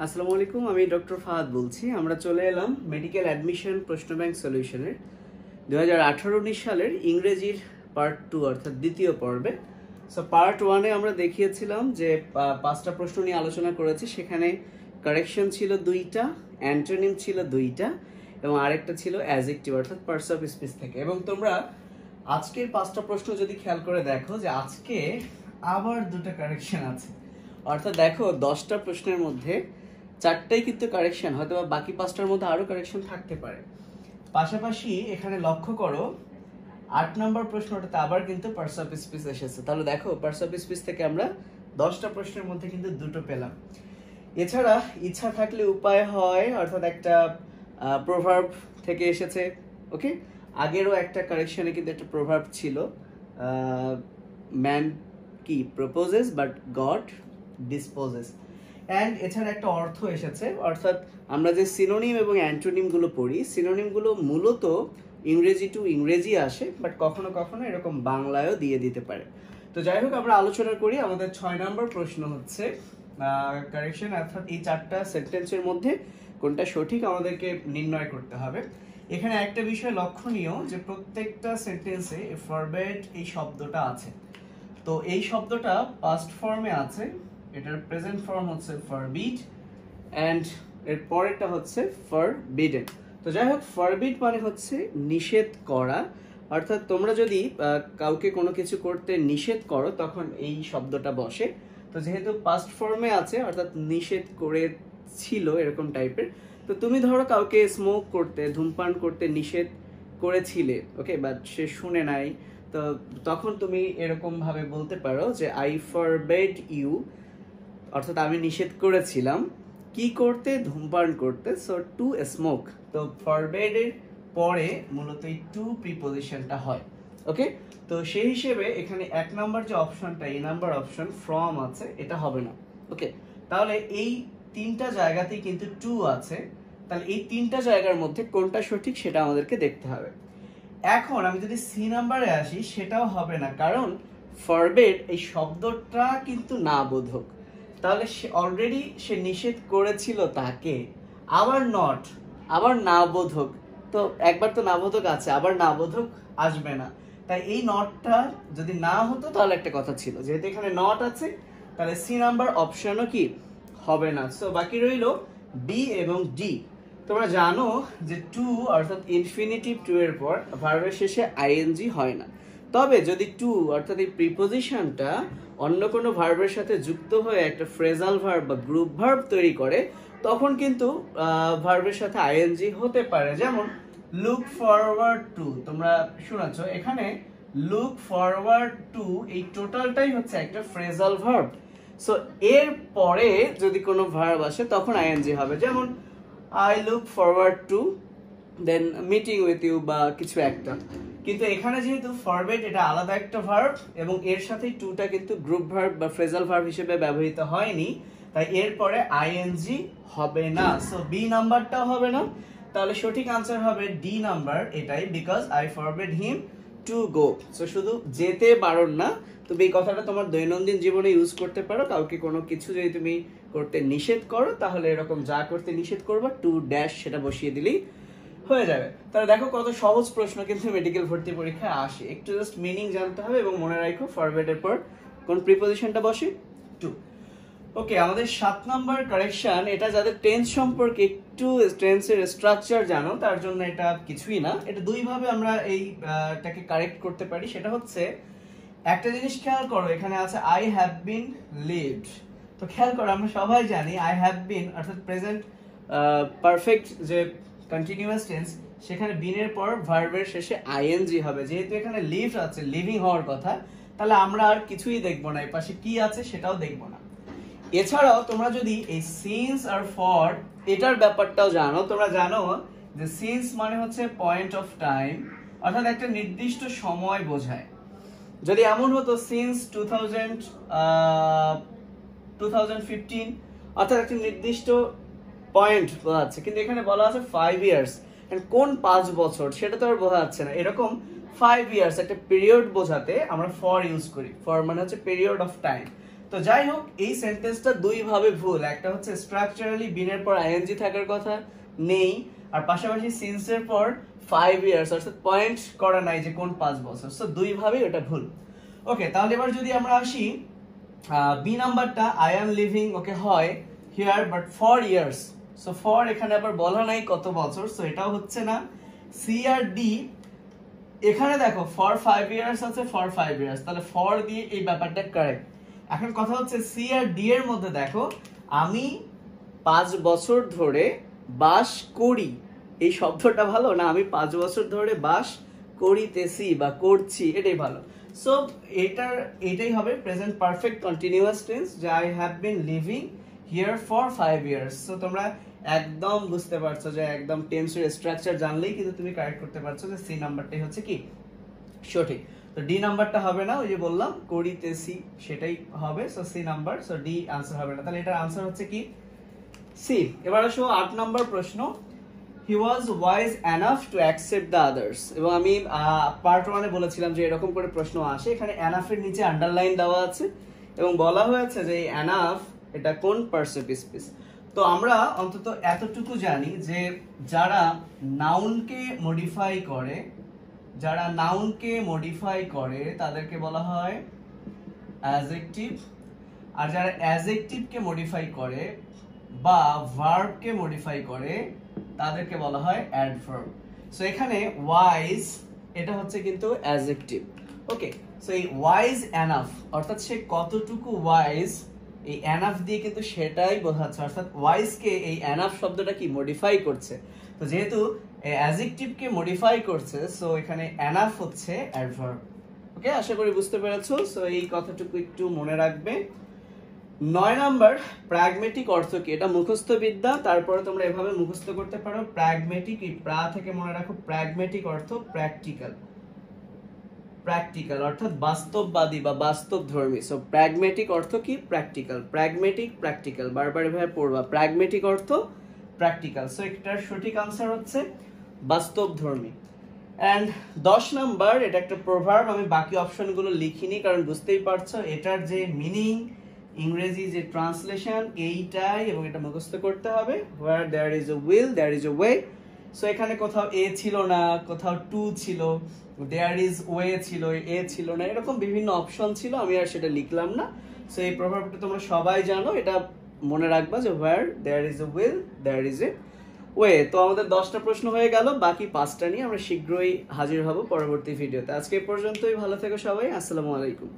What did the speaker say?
আসসালামু আলাইকুম, আমি ডক্টর ফাহাদ বলছি। আমরা চলে এলাম মেডিকেল অ্যাডমিশন প্রশ্ন ব্যাংক সলিউশনের 2018-19 সালের ইংরেজির পার্ট 2 অর্থাৎ দ্বিতীয় পর্বে। সো পার্ট 1-এ আমরা দেখিয়েছিলাম যে 5টা প্রশ্ন নিয়ে আলোচনা করেছি। সেখানে কারেকশন ছিল 2টা, অ্যান্টোনিম ছিল 2টা এবং আরেকটা ছিল অ্যাডজেক্টিভ অর্থাৎ পার্টস অফ স্পিচ থেকে। এবং তোমরা আজকের 5টা প্রশ্ন যদি খেয়াল করে দেখো যে আজকে আবার 2টা কারেকশন আছে, অর্থাৎ দেখো 10টা প্রশ্নের মধ্যে 4টাই কিন্তু কারেকশন, হয়তো বাকি 5টার মধ্যে আরো কারেকশন থাকতে পারে। পাশাপাশি এখানে লক্ষ্য করো 8 নম্বর প্রশ্নটাতে আবার কিন্তু পার্টস অফ স্পিচ এসেছে। তাহলে দেখো পার্টস অফ স্পিচ থেকে আমরা 10টা প্রশ্নের মধ্যে কিন্তু 2টো পেলাম। এছাড়া ইচ্ছা থাকলে উপায় হয়, অর্থাৎ একটা প্রভার্ব থেকে এসেছে। ওকে, আগেরও একটা কারেকশনে কিন্তু একটা প্রভার্ব ছিল, ম্যান কি proposes but god disposes. And এছাড়া একটা অর্থ এসেছে, অর্থাৎ আমরা যে সিনোনিম এবং অ্যান্টোনিমগুলো পড়ি, সিনোনিমগুলো মূলত ইংরেজি টু ইংরেজি আসে, বাট কখনো কখনো এরকম বাংলায়ও দিয়ে দিতে পারে। তো যাই হোক, আমরা আলোচনা করি। আমাদের 6 নম্বর প্রশ্ন হচ্ছে কারেকশন, অর্থাৎ এই 4টা সেন্টেন্সের মধ্যে কোনটা সঠিক আমাদেরকে নির্ণয় করতে হবে। এখানে একটা বিষয় লক্ষণীয় যে প্রত্যেকটা সেন্টেন্সে ফরবেড এই শব্দটা আছে। তো এই শব্দটা পাস্ট ফর্মে আছে, এটার প্রেজেন্ট ফর্ম হচ্ছে ফরবিড অ্যান্ড এর পরেরটা হচ্ছে ফরবিডেন। তো যাই হোক, ফরবিড মানে হচ্ছে নিষেধ করা, অর্থাৎ তোমরা যদি কাউকে কোনো কিছু করতে নিষেধ করো তখন এই শব্দটা বসে। তো যেহেতু পাস্ট ফর্মে আছে অর্থাৎ নিষেধ করেছিল এরকম টাইপের, তো তুমি ধরো কাউকে স্মোক করতে, ধূমপান করতে নিষেধ করেছিলে, ওকে, বাট সে শুনে নাই, তো তখন তুমি এরকম ভাবে বলতে পারো যে আই ফরবেড ইউ, অর্থাৎ আমি নিষেধ করেছিলাম কি করতে, ধূমপান করতে, সো টু স্মোক। তো ফরবেড এর পরে মূলত এই টু প্রিপোজিশনটা হয়। ওকে, তো সেই হিসেবে এখানে 1 নাম্বার যে অপশনটা, এই নাম্বার অপশন ফ্রম আছে, এটা হবে না। ওকে, তাহলে এই 3টা জায়গাতেই কিন্তু টু আছে। তাহলে এই 3টা জায়গার মধ্যে কোনটা সঠিক সেটা আমাদেরকে দেখতে হবে। এখন আমি যদি সি নাম্বারে আসি, সেটাও হবে না, কারণ ফরবেড এই শব্দটা কিন্তু না বোধক। তাহলে সে অলরেডি সে নিষেধ করেছিল তাকে, আবার নট, আবার না বোধক। তো একবার তো না বোধক আছে, আবার না বোধক আসবে না। তাই এই নটটা যদি না হতো তাহলে একটা কথা ছিল, যেহেতু এখানে নট আছে তাহলে সি নাম্বার অপশনও কি হবে না। সো বাকি রইল বি এবং ডি। তোমরা জানো যে টু অর্থাৎ ইনফিনিটিভ টু এর পর ভার্বের শেষে আইএনজি হয় না। তবে যদি টু অর্থাৎ এই প্রিপোজিশনটা অন্য কোনো ভার্বের সাথে যুক্ত হয়ে একটা ফ্রেজাল ভার্ব বা গ্রুপ ভার্ব তৈরি করে, তখন কিন্তু ভার্বের সাথে আইএনজি হতে পারে। যেমন লুক ফরওয়ার্ড টু, তোমরা শুনেছো এখানে লুক ফরওয়ার্ড টু, এই টোটালটাই হচ্ছে একটা ফ্রেজাল ভার্ব। সো এর পরে যদি কোনো ভার্ব আসে তখন আইএনজি হবে। যেমন I look forward to then meeting with you বা কিছু একটা। কিন্তু এখানে যেহেতু ফরবেড এটা আলাদা একটা ভার্ব এবং এর সাথে টুটা কিন্তু গ্রুপ ভার্ব বা ফ্রেজাল ভার্ব হিসেবে ব্যবহৃত হয়নি, তাই এর পরে আইএনজি হবে না। সো বি নাম্বারটাও হবে না। তাহলে সঠিক আনসার হবে ডি নাম্বার, এটাই, because I forbade him to go. So শুধু যেতে বারণ না, তুমি এই কথাটা তোমার দৈনন্দিন জীবনে ইউজ করতে পারো। কাউকে কোনো কিছু যদি তুমি করতে নিষেধ করো, তাহলে এরকম যা করতে নিষেধ করবা টু ড্যাশ সেটা বসিয়ে দিলেই হয়ে যাবে। তাহলে দেখো কত সহজ প্রশ্ন কিন্তু মেডিকেল ভর্তি পরীক্ষায় আসে। একটু জাস্ট মিনিং জানতে হবে এবং মনে রাখো ফরওয়ার্ডের পর কোন প্রিপোজিশনটা বসে, টু। ওকে, আমাদের 7 নাম্বার কারেকশন, এটা যাদের টেন্স সম্পর্কে একটু টেন্সের স্ট্রাকচার জানো তার জন্য এটা কিছুই না। এটা দুই ভাবে আমরা এইটাকে কারেক্ট করতে পারি। সেটা হচ্ছে, একটা জিনিস খেয়াল করো, এখানে আছে আই হ্যাভ বিন লিভড। তো খেয়াল করো, আমরা সবাই জানি আই হ্যাভ বিন অর্থাৎ প্রেজেন্ট পারফেক্ট যে কন্টিনিউয়াস টেন্স, সেখানে বিনের পর ভার্বের শেষে আইএনজি হবে। যেহেতু এখানে লিভ আছে, লিভিং হওয়ার কথা, তাহলে আমরা আর কিছুই দেখবো না, এই পাশে কি আছে সেটাও দেখবো না। এছাড়াও তোমরা যদি এই সিন্স আর ফর এটার ব্যাপারটাও জানো, তোমরা জানো যে সিন্স মানে হচ্ছে পয়েন্ট অফ টাইম, অর্থাৎ একটা নির্দিষ্ট সময় বোঝায়। যদি এমন হতো সিন্স 2015, অর্থাৎ একটা নির্দিষ্ট পয়েন্ট বোঝা যাচ্ছে, কিন্তু এখানে বলা আছে 5 ইয়ার্স, কোন 5 বছর সেটা তো আর বোঝা যাচ্ছে না। এরকম 5 ইয়ার্স একটা পিরিয়ড বোঝাতে আমরা ফর ইউজ করি। ফর মানে হচ্ছে পিরিয়ড অফ টাইম। তো যাই হোক এই সেন্টেন্সটা দুই ভাবে ভুল, একটা হচ্ছে স্ট্রাকচারালি বিন এর পর আইএনজি থাকার কথা নেই, আর পাশাপাশি সিন্স এর পর 5 ইয়ার্স অর্থাৎ পয়েন্ট করা নাই যে কোন 5 বছর, সো দুই ভাবে এটা ভুল। ওকে, তাহলে এবার যদি আমরা আসি বি নাম্বারটা, আই এম লিভিং ওকে হয় here but for years, so for এখানে আবার বলা নাই কত বছর, সো এটাও হচ্ছে না। সি আর ডি এখানে দেখো ফর 5 ইয়ার্স আছে, ফর 5 ইয়ার্স, তাহলে ফর দিয়ে এই ব্যাপারটা কারেক্ট। এখন কথা হচ্ছে সি আর ডি এর মধ্যে দেখো আমি 5 বছর ধরে বাস করি, এই শব্দটা ভালো না, আমি 5 বছর ধরে বাস করিতেছি বা করছি, এটাই ভালো। সো এটাই হবে প্রেজেন্ট পারফেক্ট কন্টিনিউয়াস টেন্স, যে I have been living here for 5 years. So তোমরা একদম বুঝতে পারছো যে একদম টেন্সের স্ট্রাকচার জানলেই কিন্তু তুমি কারেক্ট করতে পারছো যে সি নাম্বারটাই হচ্ছে কি সঠিক। তো ডি নাম্বারটা হবে না, ওই যে বললাম করিতেছি সেটাই হবে, so C number, so the answer হবে না, তাহলে এটার আনসার হচ্ছে কি সি। এবার আসো 8 নাম্বার প্রশ্ন, he was wise enough to accept the others. এবং আমি পার্ট 1-এ বলেছিলাম যে এরকম করে প্রশ্ন আসে, এখানে এনাফের নিচে আন্ডারলাইন দেওয়া আছে এবং বলা হয়েছে যে এনাফ এটা কোন পার্টিসিপিস। তো আমরা অন্তত এতটুকু জানি যে যারা নাউনকে মডিফাই করে তাদেরকে বলা হয় অ্যাডজেক্টিভ, আর যারা অ্যাডজেক্টিভকে মডিফাই করে বা ভার্বকে মডিফাই করে তাদেরকে বলা হয় অ্যাডভার্ব। সো এখানে ওয়াইজ এটা হচ্ছে কিন্তু অ্যাডজেক্টিভ। ওকে, সো এই ওয়াইজ এনাফ অর্থাৎ সে কতটুকু ওয়াইজ, এই এনাফ দিয়ে কিন্তু সেটাই বোঝাচ্ছে, অর্থাৎ ওয়াইজ কে এই এনাফ শব্দটা কি মডিফাই করছে। তো যেহেতু অ্যাডজেক্টিভকে মডিফাই করছে, সো এখানে এনাফ হচ্ছে অ্যাডভার্ব। ওকে, আশা করি বুঝতে পেরেছো। সো এই কথাটুকু একটু মনে রাখবে। 9 নাম্বার, প্র্যাগমেটিক অর্থ কি? এটা মুখস্থ বিদ্যা, তারপরে তোমরা এভাবে মুখস্থ করতে পারো। প্র্যাগমেটিক, এই প্রা থেকে মনে রাখো, প্র্যাগমেটিক অর্থ প্র্যাকটিক্যাল, প্র্যাকটিক্যাল অর্থাৎ বাস্তববাদী বা বাস্তবধর্মী। সো প্র্যাগমেটিক অর্থ কি? প্র্যাকটিক্যাল, প্র্যাগমেটিক প্র্যাকটিক্যাল, বারবার এভাবে পড়বা, প্র্যাগমেটিক অর্থ প্র্যাকটিক্যাল। সো এটার সঠিক আনসার হচ্ছে বাস্তবধর্মী। এন্ড 10 নাম্বার, এটা একটা প্রভার্ব, আমি বাকি অপশনগুলো লিখিনি কারণ বুঝতেই পারছো এটার যে মিনিং, ইংরেজি যে ট্রান্সলেশন এইটাই, এবং এটা মুখস্থ করতে হবে। where there is a will there is a way। So এখানে কোথাও এ ছিল না, কোথাও টু ছিল, there is way ছিল, এ ছিল না, এরকম বিভিন্ন অপশন ছিল, আমি আর সেটা লিখলাম না। সো এই প্রভাবটা তোমরা সবাই জানো, এটা মনে রাখবা যে where there is a will there is a way। তো আমাদের 10টা প্রশ্ন হয়ে গেল, বাকি 5টা নিয়ে আমরা শীঘ্রই হাজির হব পরবর্তী ভিডিওতে। আজকে এই পর্যন্তই, ভালো থেকো সবাই, আসসালামু আলাইকুম।